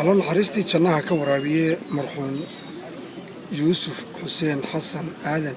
الله نحرستي جناها كورابية مرحوم يوسف حسين حسن آدن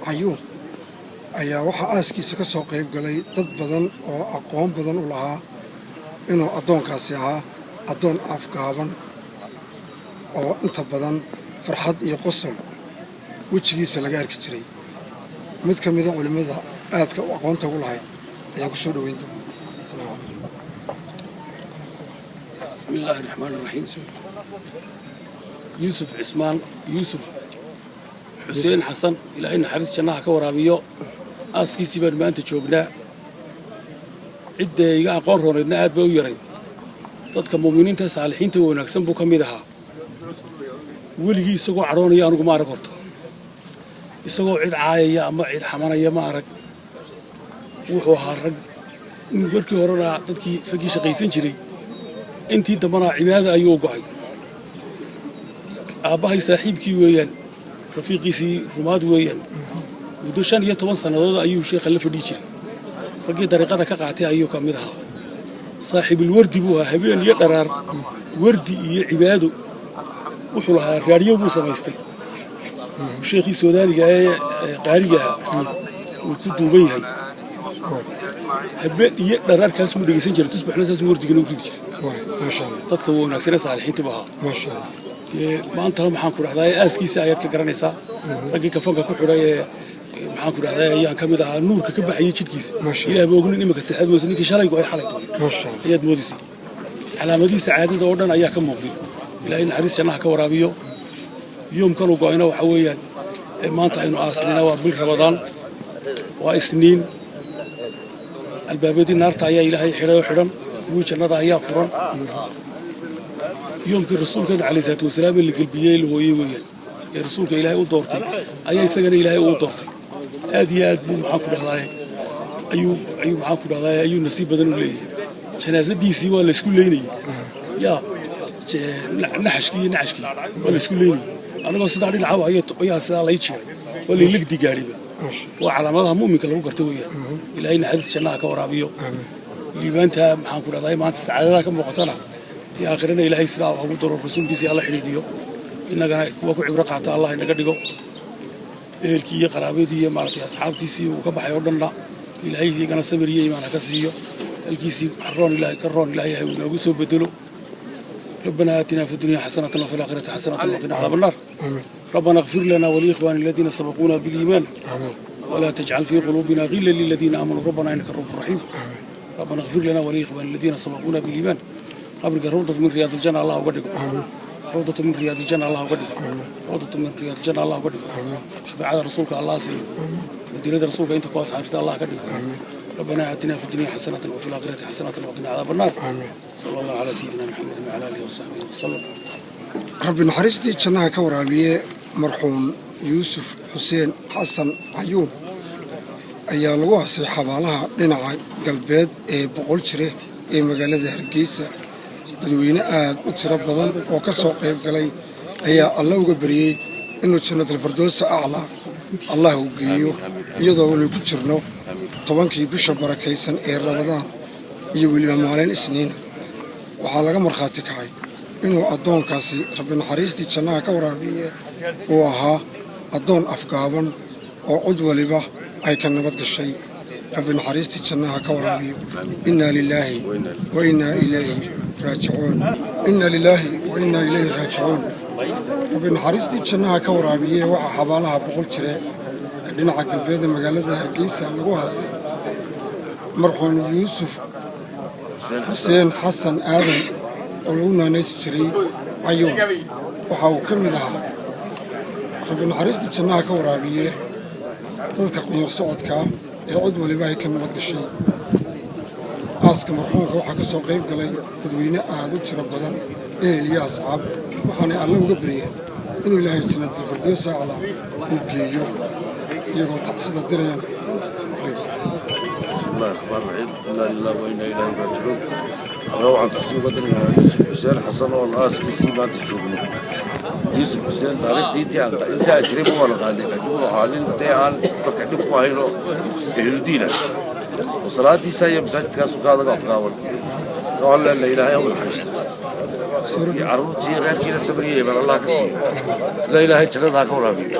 عيون ayaa waxa aaskiisa ka soo qayb galay dad badan oo aqoon badan u lahaa inuu adoonkaasi ahaa adoon afgaaban oo inta badan farxad iyo qosol wajigiisa laga arki jiray mid ka mid ah culimada aadka u aqoonta u lahayd ayaa ku soo dhaweyn doonaa bismillaahi raxmaani raxiim yuusuf xuseen xasan ilaahay naxariis jannaha ka waraabiyo aaskiisii baan maanta joognaa cidda iga aqoon rooneedna aad bay u yarayd dadka muuminiinta saalixiinta wanaagsan buu ka mid ahaa weligii isagoo cadhoonaya anugu ma arag horto isagoo cid caayaya ama cid xamanaya ma arag wuxuu ahaa rag markii horena dadkii raggii shaqaysan jiray intii dambana cibaada ayuu u go'ay aabbahay saaxiibkii weeyaan rafiiqiisii rumaad weeyaan muddo 15 sannadood ayuu sheekha la fadhii jiray raggii dariiqada ka qaatay ayuu ka mid ahaa saaxiibul wardi buu ahaa habeen iyo dharaar wardi iyo cibaado wuxuu lahaa raadiyo buu samaystay sheekhii Soomaaliga ee qaariga uu ku duuban yahay habeen iyo dharaarkaas uu dhageysan jiray tusbaxna saas wardigana u ridi jiray ma sha Allah dadka wanaagsan ee saalixiinta baa ma sha Allah maanta maxaan ku raxday aaskiisa ayaad ka garanaysaa raggii kafanka ku xidhay maxaan ku raxday ayaan kamid ahaa nuurka ka baxay jidkiisa ilaahay baa ognin imika saxad moosan ninkii shalay go'ay xalay toon ma sha Allah ayaad moodisay calaamadii saacadada oo dhan ayaa ka muuqday ilaahay naxariis jannaha ka waraabiyo yoomkan uu go'ayna waxa weeyaan maanta aynu aaslina waa bil Ramadaan waa isniin albaabadii naarta ayaa ilaahay xidhan wuu jannada ayaa furan يوم كرسولك عليه الصلاة والسلام اللي قلبيه اللي هو يوين رسولك إلهي ودورتي أي سجن إلهي ودورتي هذه أدب محاكم هذا أيو محاكم هذا أيو نصيب بدن ولا جنازة دي سي ولا سكوليني يا نحشكي ولا سكوليني أنا بس داري العوا يا سال يجي ولا يلق دي قريبة وعلى ماذا مؤمن كلام كرتوية إلهي نحدث شناها كورابيو اللي بنتها محاكم هذا ما تساعدها كم مقتنع في آخرنا إلهي سلام أبو دور الرسول بيسي الله حريديو إنك وكو عبرك عطا الله إنك ديقو إلكي قرابي دي مالتي أصحاب تيسي وكبح يوردنا إلهي سي كان سمريه إيمانا كسيو إلكي سي كرون إلهي ونقصو بدلو ربنا آتنا في الدنيا حسنة وفي الآخرة حسنة وقنا عذاب النار ربنا اغفر لنا ولإخوان الذين سبقونا بالإيمان ولا تجعل في قلوبنا غلا للذين آمنوا ربنا إنك رؤوف رحيم ربنا اغفر لنا ولإخوان الذين سبقونا بالإيمان قبل روضة من رياض الجنة الله وقدكم روضة من رياض الجنة الله وقدكم روضة من رياض الجنة الله وقدكم شفاعة رسولك الله سيء ودينة رسولك أنت قواس عرفت الله قدكم ربنا آتنا في الدنيا حسنة وفي الآخرة حسنة وقنا عذاب النار صلى الله على سيدنا محمد وعلى آله وصحبه وسلم رب نحرستي جناها كورابية مرحوم يوسف حسين حسن عيون ayaa lagu hasay xabaalaha dhinaca galbeed ee boqol jire ee magaalada Hargeysa dadweyne aad u tiro badan oo ka soo qayb galay ayaa Allah uga bariyay inuu jannatul firdaws a'la Allah u geeyo iyadoo uu ku jirno 10kii bisha barakaysan ee Ramadaan iyo weliba maalin isniin waxa laga marxaati kacay inuu adoonkaasi Rabbi naxariistii jannaha ka waraabiyo oo ahaa adoon afgaaban oo cid waliba ay ka nabad gashay Rabbi naxariistii jannaha ka waraabiyo inna lillahi wa inna ilayhi raaji'uun inna lillahi wa inna ilayhi raaji'uun Rabbi naxariistii jannaha ka waraabiyo waxa xabaalaha boqol jire dhinaca galbeed magaalada Hargeysa lagu hasay marxuum Yuusuf Xuseen Xasan Aadan oo lagu naanays jiray ayuu waxa uu ka mid ahaa Rabbi naxariistii jannaha ka waraabiyo dadka qiimo socodka ee cid waliba ay ka nabad gashay aaska marxuumka waxa ka soo qayb galay dadweyne aad u tiro badan iyo asxaab waxaana Allah uga bariyay inuu Ilaahay jannatul firdaws a'la u geeyo iyagoo taqsida dirayaan بسم الله الرحمن الرحيم إنا لله وإنا إليه راجعون نوعا تحسين بدلنا يوسف حسين حسن والآس كيسي ما تشوفني يوسف حسين تاريخ انت أجربه ولا غالي أجربه حالين تيعال تتعلم قواهينه إهل دينا وصلاتي سايا مساجد كاسو كاذا قفقاول نوعا لا إله إلا الله حريست عروتي غير كذا سبريه من الله كسي لا إله إلا الله كورابي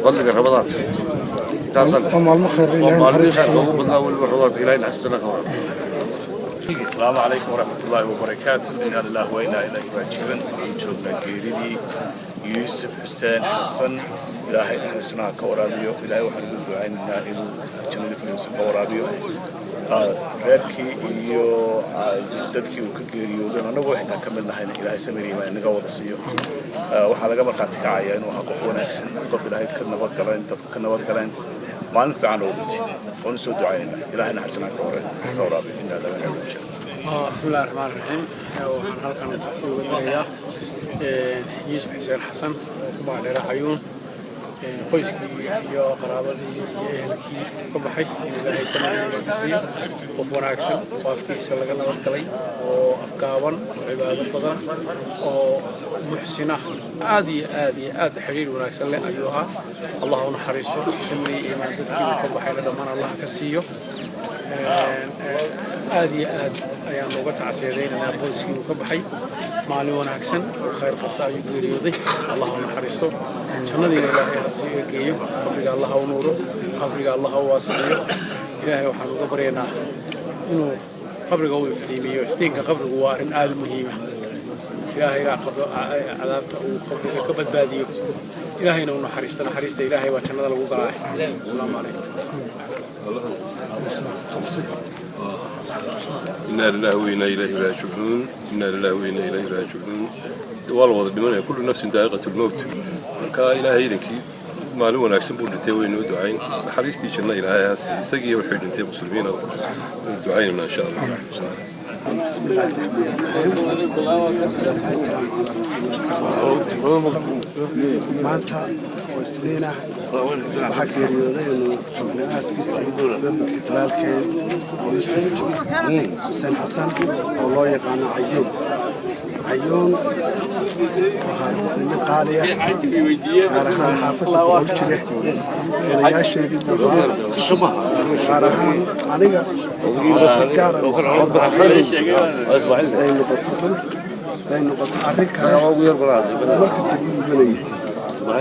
والله رمضان تصل ومع المخير الله والمحروات إلى إن حسنا كورابي. السلام عليكم ورحمة الله وبركاته. إنا لله وإنا إليه راجعون. وحنا جيريدي يوسف حسين حسن إلهي نحن سنا كورابيو إلهي وحنا قد دعينا إلى جنة فلوس كورابيو reerkii iyo dadkii uu ka geeriyooday anagu waxaan ka mid nahay ilaahay sameeyay inaga wada siiyo waxa laga marxaati kacaya inuu qof wanaagsan qof ilaahay ka nabad galeen dadku ka nabad galeen maalin fiican oo dhintay oo soo ducaynaa ilaahay naxariisana ka waraabiyo inna lillahi wa inna ilayhi raaji'uun. bismillaahir rahmaanir rahiim waxaan halkan taasi uga dirayaa Yuusuf Xuseen Xasan oo baadheera Cayuun qoyskii iyo qaraabadii iyo ehelkii ka baxay ilaahay sameeyay qof wanaagsan oo afkiisa laga nabad galay oo afkaaban cibaado badan oo muxsina aad xiriir wanaagsan leh ayuu ahaa Allahu naxariisto sameeyay iimaan dadkii ka baxay dhamaan Allah ka siiyo aad ayaan uga tacsiyadeynaa qoyskii uu ka baxay maalin wanaagsan oo khayr qabta ayuu geeriyooday Allahu naxariisto jannadiina ilaahay ha sii geeyo qabriga Allah ha nuuro qabriga Allah ha waasiyo ilaahay waxaan uga baryaynaa inuu qabriga uu iftiimiyo iftiinka qabrigu waa arrin aad muhiim ah ilaahay cadaabta uu qabriga ka badbaadiyo ilaahayna uu naxariista ilaahay waa jannada lagu galaa. Assalaamu calaykum. إنا لله وإنا إليه راجعون. إنا لله وإنا إليه راجعون. والله بمن كل نفس ذائقة الموت. كا إلهي لك ما له ونكسب ودته وين ودعين حريستي شلنا إلهي هسي سقي وحيد أنت مسلمين ودعين إن شاء الله. بسم الله الرحمن الرحيم. والصلاة والسلام على رسول الله. maanta oo isniina waxaa geeriyooday inuu joogna aaskiisii walaalkeen Yuusuf Xuseen Xasan oo loo yaqaano Cayuun waxaa nin qaaliya gaar ahaan xaafadda boqol jire odayaasheedii gaar ahaan aniga si gaara ay noqoto arrin kale markasta u iibanayay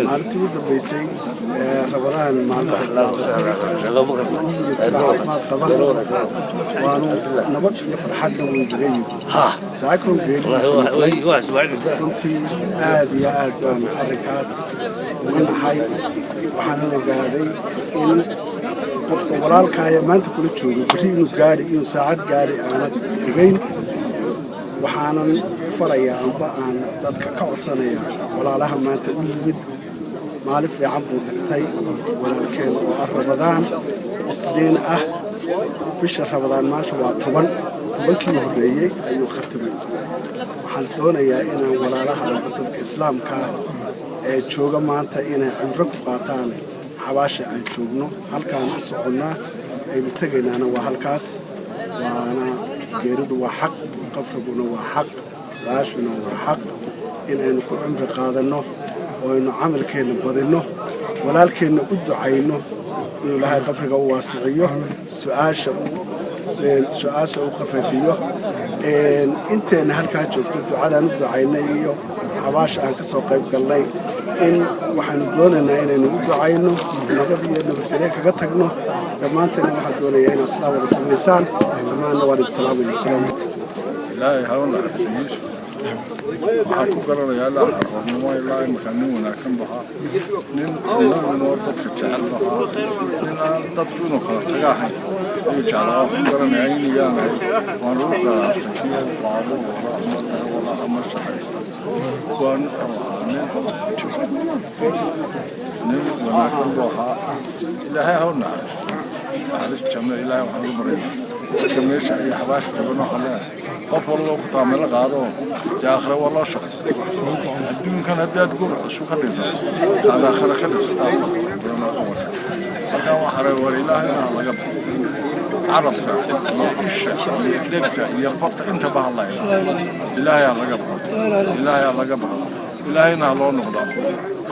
maalintii ugu dambeysay rabadaan caafimaad qaba waanu nabad iyo farxadda weygaga yimid saakoo geeridiisa runtii aad iyo aad baan arrinkaas uga naxay waxaana ogaaday in qofka walaalkaaya maanta kula joogo berri inuu saacad gaari aanad ogeyn waxaanan farayaa amba aan dadka ka codsanayaa walaalaha maanta u yimid maalin fiican buu dhintay walaalkeen oo rabadaan isniin ah bisha rabadaan maasha waa tobankii horreeyey ayuu khatimay waxaan doonayaa inaan walaalaha amba dadka islaamka ee jooga maanta inay cumro ku qaataan xabaasha aan joogno halkaan u soconnaa aynu tegaynaana waa halkaas waana geeridu waa xaq qabriguna waa xaq su-aashuna waa xaq inaynu ku cumri qaadanno oo aynu camalkeenna badinno walaalkeenna u ducayno inuu ilaahay qabriga u waasiciyo su-aasha u khafiifiyo inteenna halkaa joogto ducadaan u ducaynay iyo xabaasha aan ka soo qayb galnay in waxaanu doonaynaa inaynu u ducayno nabad iyo nabadgelyo kaga tagno dhammaanteena waxaan doonayaa inaad sidaa wada samaysaan dhammaanna waan idin salaamayna. ilaahay hawla arkiis waxaan ku garanayaa ilaa xarunimo ilaa makanin wanaagsan bahaa nin inoo dadka jecel bahaa nin aan dadku inuu kala tagaahay ayuu jeclaa ku garanayaa in yaanahay waan ugu garaartakiyo baabuur wala ama shaqaysta waan nin wanaagsan bahaa ilaahay hawla arkiis jamna ilaahay waxaan ugu baryayaa كميش أي حباش تبنوا حلا قبل الله كتعمل قاضو يا آخر والله شخص الدين كان هدي تقول شو خليسه قال آخر خليسه تعرف مركان وحرة والله هنا الله قبل عرفك إيش لقته يقبض أنت به الله إله يا الله قبل إله يا الله قبل إله هنا الله نقدر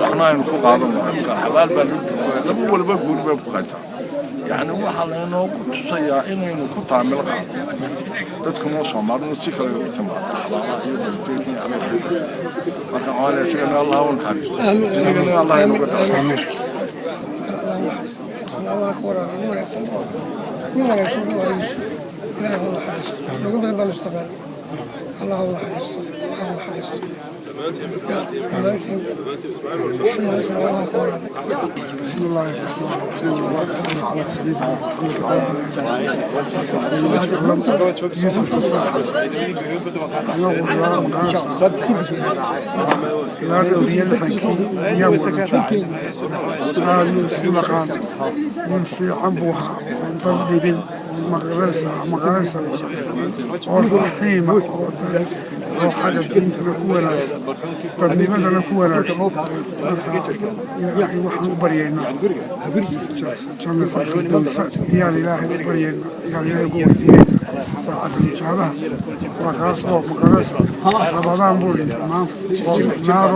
إحنا نفوق هذا حبال بلد لما ولا بقول بقيسه يعني waxaa leenoo ku tusayaa inaynu ku taamil qaadno dadkuna Soomaalidu si kale u timaado xabaalaha iyo dalkeedii ameerika marka wala isagana Allah u naxariisto aamin Allah inuu gado aamin الله أكبر من ونحسن من ونحسن إله الله حريص نقول من بنستقبل الله الله حريص الله الله حريص بسم الله الرحمن الرحيم اللهم صل على سيدنا محمد وعلى آله وصحبه يوسف إلى الدنيا الحكيم يا ولد من في عمبوها ومضرب مغرسة والرحيمة وحاجة بنت لكوة ناس تنمية لكوة ناس إلهي وحن برينا جنة الفردوس يا إلهي برينا يا إلهي قوتي ساعة الإجابة وقاصة ومغرسة رمضان بولي تمام نار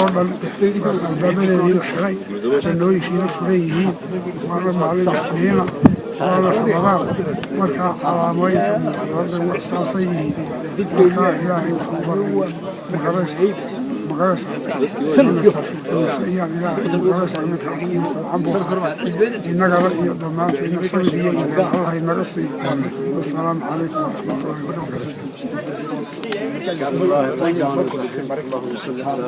البابل ذي الحري جنوي في نفريه وعلم على السنين وعلى رمضان مركا على مويد وعلى وإحساسيه مركا إلهي وحبر مغرسة جنة الفردوس يا إلهي مغرسة متعصين في العبو إنك رأي دمات إن صلبي الله نرسي والسلام عليكم ورحمة الله وبركاته اللهم صل على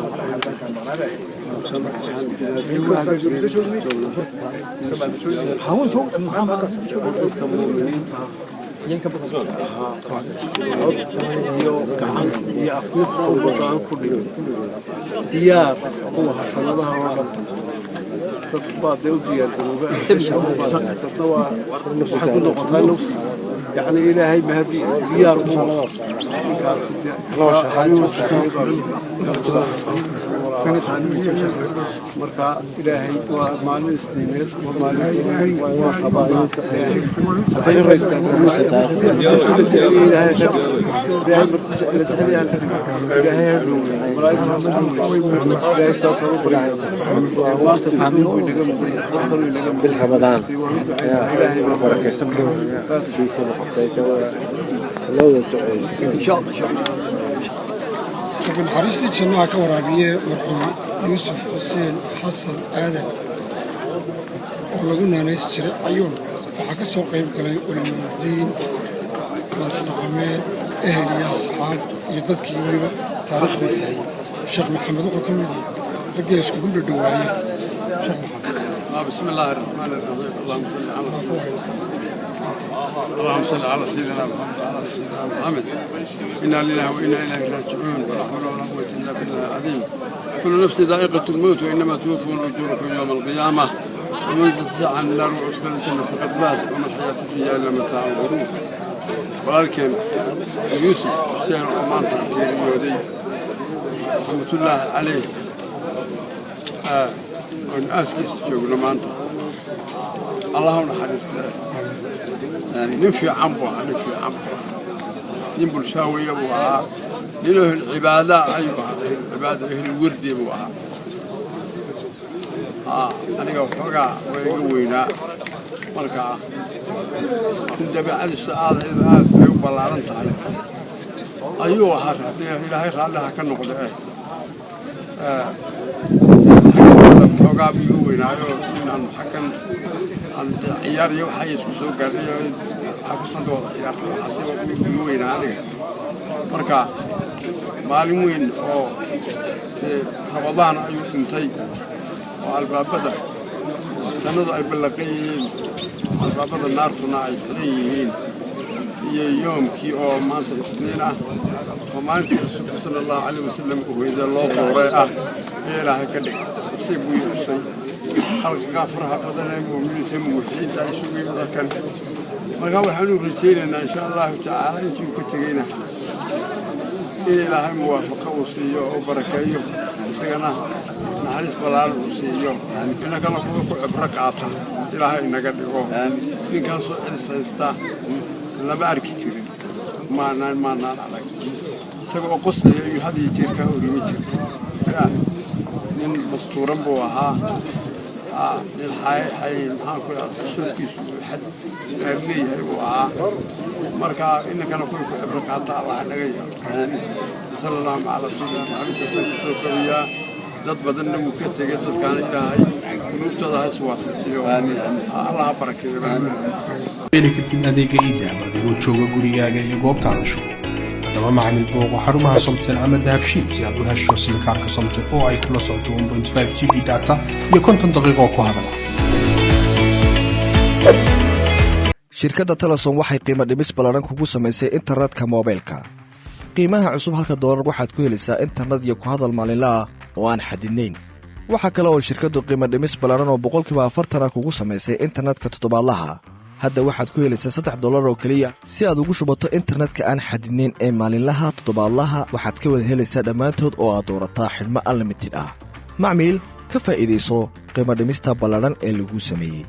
ديار هو حصلها ورب تطبع ديار قروبة يعني إلهي بهذه ديار مركا إلهي ومعلم السنين ومعلم السنين وقبضاء إلهي رئيس إلهي مرتجع لتحليها إلهي مرايب إلهي استاصروا بريد وانت الحمد بالحمدان إلهي بركة إن شاء الله من حريستي جناها كورابية مرحوم يوسف حسين حسن آدم ولقلنا ناس جري عيون وحكا سوق يبقى والمولدين والنقمات أهل يا أصحاب يضدك يولي تاريخ ذي سعيد الشيخ محمد وحكم دي رجع يسكبون الدواعية شيخ محمد بسم الله الرحمن الرحيم اللهم صل على سيدنا محمد وعلى سيدنا محمد إنا لله وإنا إليه راجعون ولا حول ولا قوة إلا بالله العظيم كل نفس ذائقة الموت وإنما توفون أجوركم يوم القيامة ومن تتسع عن النار وأدخل الجنة فقد فاز وما الحياة الدنيا إلا متاع الغرور ولكن يوسف حسين عمان تحكي اليهودي رحمة الله عليه والناس يقولون ما أنت اللهم حريصنا يعني نمشي عمبوها نمبل شاوية بوها لله العبادة أيوة العبادة هي الورد بوها أنا وحقا ويقوينا مركا كنت بعد السؤال إذا أيوب الله رنتهي أيوة هذا إلهي خلها كنقضي حقا بيقوينا أيوة حكم عيار يوحي يسوق قرية حكم دور عيار حسيب بيقوينا عليه مركا معلومين أو رمضان أيوة كنتي والبابدة كانوا أي بلقين البابدة النار تناعي حريين يوم كي أو مانت سنينة ومانت الرسول صلى الله عليه وسلم وإذا الله طوريئة إلهي كده سيبوا يحسن خلق غافرها قدنا مؤمنين وحيد عيشوا يمكن مرقاو حنو رجينا إن شاء الله تعالى انتم كتغينا إلهي موافقة وصية وبركة سيغنا نحرس بلال وصية إنك الله كوكو عبرك عطا إلهي إنك دقوه إن كان سؤال سيستا لما أركي تيرين ما نان عليك سيقو قصة هذه تيركا ورمي تيركا من مستورا بوها من حي محاكو سلكي baaxad leeyahay uu ahaa marka inankana kuwii ku cibro qaata allah naga yeelo sala allahu calaa sayyidina maxamed kusoo koriyaa dad badanna wuu ka tegay dadkaana ilaahay quluubtooda ha iswaafajiyo allah ha barakeeyo heli kartid adeega iidahab adigoo jooga gurigaaga iyo goobtaada shugo haddaba macamil booqo xarumaha somtel ama dahabshiil si aad u hesho simikaarka somtel oo ay kula socoto 1.5 GB data iyo 50 daqiiqo ku hadala. shirkadda Telesom waxay qiimo dhimis ballaaran kugu samaysay internetka moobilka. qiimaha cusub $1 waxaad ku helaysaa internet iyo ku hadal maalinle ah oo aan xadidnayn. waxa kale oo shirkaddu qiimo dhimis ballaaran oo 40% kugu samaysay internetka toddobaadlaha. hadda waxaad ku helaysaa $3 oo kaliya si aad ugu shubato internetka aan xadidnayn ee maalinlaha toddobaadlaha waxaad ka wada helaysaa dhammaantood oo aad doorataa xidhmo unlimited ah. macmiil ka faa'iidayso qiimo dhimista ballaaran ee lagu sameeyay.